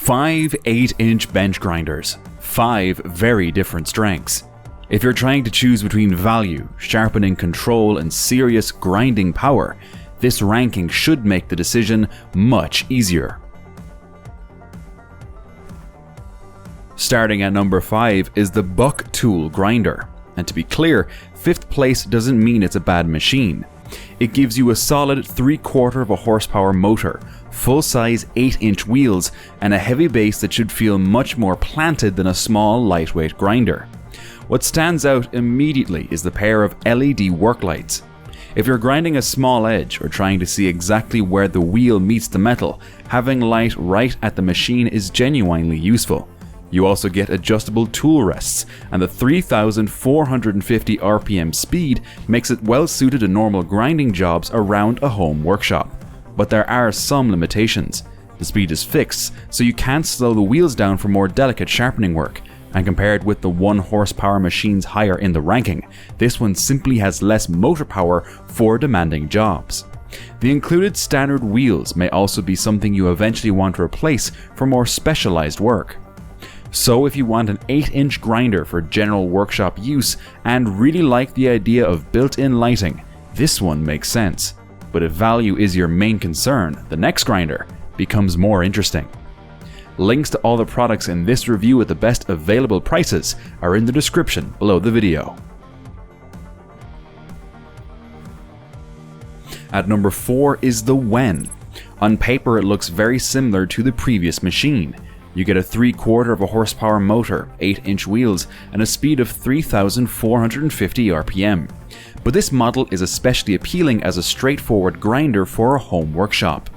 5 8-inch bench grinders, 5 very different strengths. If you're trying to choose between value, sharpening control, and serious grinding power, this ranking should make the decision much easier. Starting at number 5 is the BUCKTOOL grinder. And to be clear, 5th place doesn't mean it's a bad machine. It gives you a solid 3/4 horsepower motor, full-size 8-inch wheels, and a heavy base that should feel much more planted than a small, lightweight grinder. What stands out immediately is the pair of LED work lights. If you're grinding a small edge or trying to see exactly where the wheel meets the metal, having light right at the machine is genuinely useful. You also get adjustable tool rests, and the 3,450 RPM speed makes it well suited to normal grinding jobs around a home workshop. But there are some limitations. The speed is fixed, so you can't slow the wheels down for more delicate sharpening work, and compared with the 1 horsepower machines higher in the ranking, this one simply has less motor power for demanding jobs. The included standard wheels may also be something you eventually want to replace for more specialized work. So if you want an 8-inch grinder for general workshop use and really like the idea of built-in lighting, this one makes sense. But if value is your main concern, the next grinder becomes more interesting. Links to all the products in this review at the best available prices are in the description below the video. At number 4 is the WEN. On paper it looks very similar to the previous machine. You get a 3/4 horsepower motor, 8-inch wheels, and a speed of 3,450 RPM. But this model is especially appealing as a straightforward grinder for a home workshop.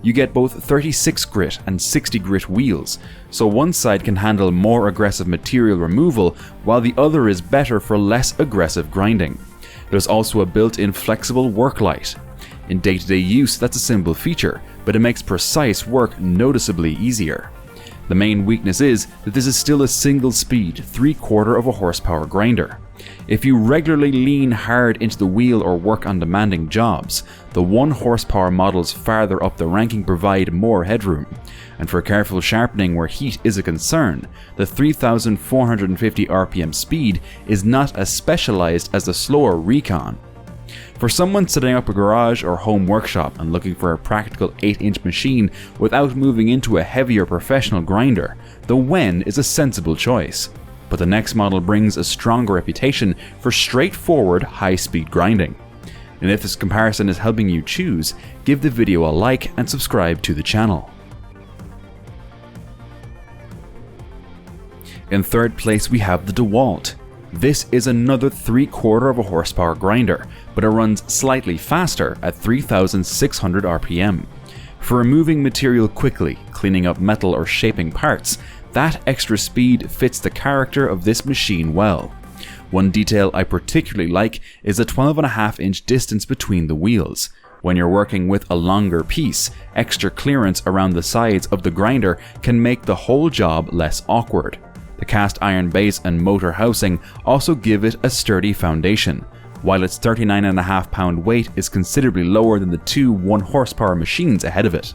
You get both 36 grit and 60 grit wheels, so one side can handle more aggressive material removal while the other is better for less aggressive grinding. There's also a built-in flexible work light. In day-to-day use that's a simple feature, but it makes precise work noticeably easier. The main weakness is that this is still a single-speed 3/4 horsepower grinder. If you regularly lean hard into the wheel or work on demanding jobs, the 1 horsepower models farther up the ranking provide more headroom. And for careful sharpening where heat is a concern, the 3,450 RPM speed is not as specialized as the slower RIKON. For someone setting up a garage or home workshop and looking for a practical 8-inch machine without moving into a heavier professional grinder, the WEN is a sensible choice. But the next model brings a stronger reputation for straightforward high-speed grinding. And if this comparison is helping you choose, give the video a like and subscribe to the channel. In 3rd place we have the DeWALT. This is another 3/4 horsepower grinder, but it runs slightly faster at 3,600 RPM. For removing material quickly, cleaning up metal or shaping parts, that extra speed fits the character of this machine well. One detail I particularly like is the 12.5-inch distance between the wheels. When you're working with a longer piece, extra clearance around the sides of the grinder can make the whole job less awkward. The cast iron base and motor housing also give it a sturdy foundation, while its 39.5 pound weight is considerably lower than the 2 1 horsepower machines ahead of it.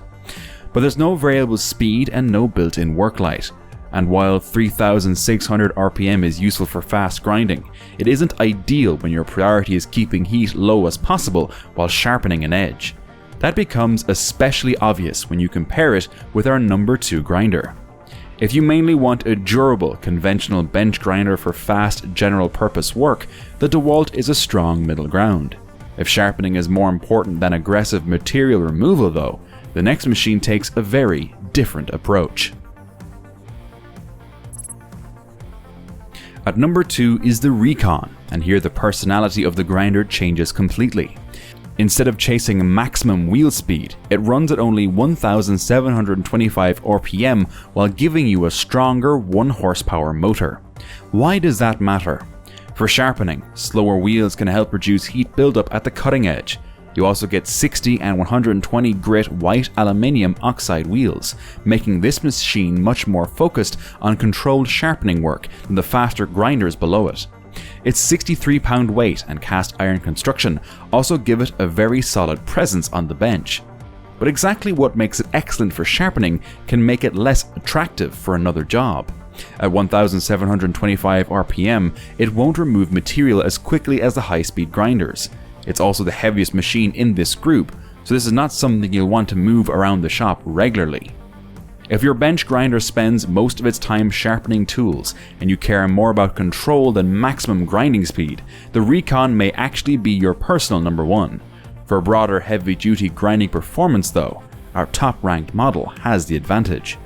But there's no variable speed and no built-in work light. And while 3,600 RPM is useful for fast grinding, it isn't ideal when your priority is keeping heat low as possible while sharpening an edge. That becomes especially obvious when you compare it with our number 2 grinder. If you mainly want a durable, conventional bench grinder for fast, general-purpose work, the DeWALT is a strong middle ground. If sharpening is more important than aggressive material removal though, the next machine takes a very different approach. At number 2 is the RIKON, and here the personality of the grinder changes completely. Instead of chasing maximum wheel speed, it runs at only 1,725 RPM while giving you a stronger 1 horsepower motor. Why does that matter? For sharpening, slower wheels can help reduce heat buildup at the cutting edge. You also get 60 and 120 grit white aluminium oxide wheels, making this machine much more focused on controlled sharpening work than the faster grinders below it. Its 63 pound weight and cast iron construction also give it a very solid presence on the bench. but exactly what makes it excellent for sharpening can make it less attractive for another job. At 1725 RPM, it won't remove material as quickly as the high-speed grinders. It's also the heaviest machine in this group, so this is not something you'll want to move around the shop regularly. If your bench grinder spends most of its time sharpening tools, and you care more about control than maximum grinding speed, the RIKON may actually be your personal number one. For broader heavy-duty grinding performance though, our top-ranked model has the advantage.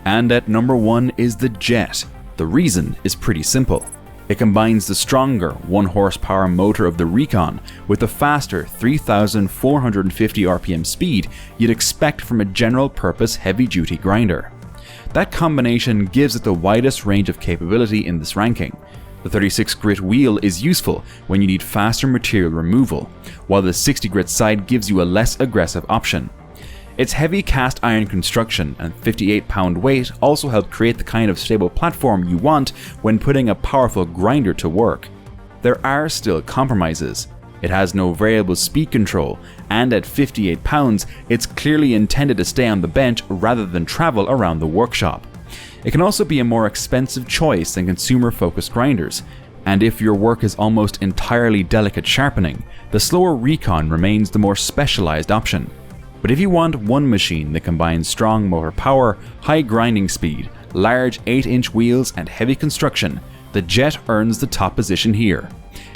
And at number 1 is the Jet. The reason is pretty simple. It combines the stronger 1 horsepower motor of the RIKON with the faster 3,450 RPM speed you'd expect from a general-purpose heavy-duty grinder. That combination gives it the widest range of capability in this ranking. The 36 grit wheel is useful when you need faster material removal, while the 60 grit side gives you a less aggressive option. Its heavy cast iron construction and 58-pound weight also help create the kind of stable platform you want when putting a powerful grinder to work. There are still compromises. It has no variable speed control, and at 58 pounds, it's clearly intended to stay on the bench rather than travel around the workshop. It can also be a more expensive choice than consumer-focused grinders, and if your work is almost entirely delicate sharpening, the slower RIKON remains the more specialized option. But if you want one machine that combines strong motor power, high grinding speed, large 8-inch wheels, and heavy construction, the Jet earns the top position here.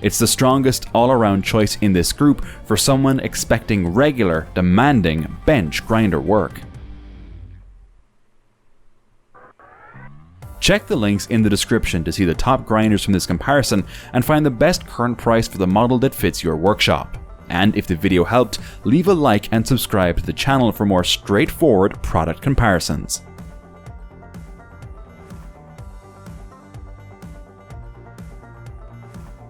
It's the strongest all-around choice in this group for someone expecting regular, demanding bench grinder work. Check the links in the description to see the top grinders from this comparison and find the best current price for the model that fits your workshop. And if the video helped, leave a like and subscribe to the channel for more straightforward product comparisons.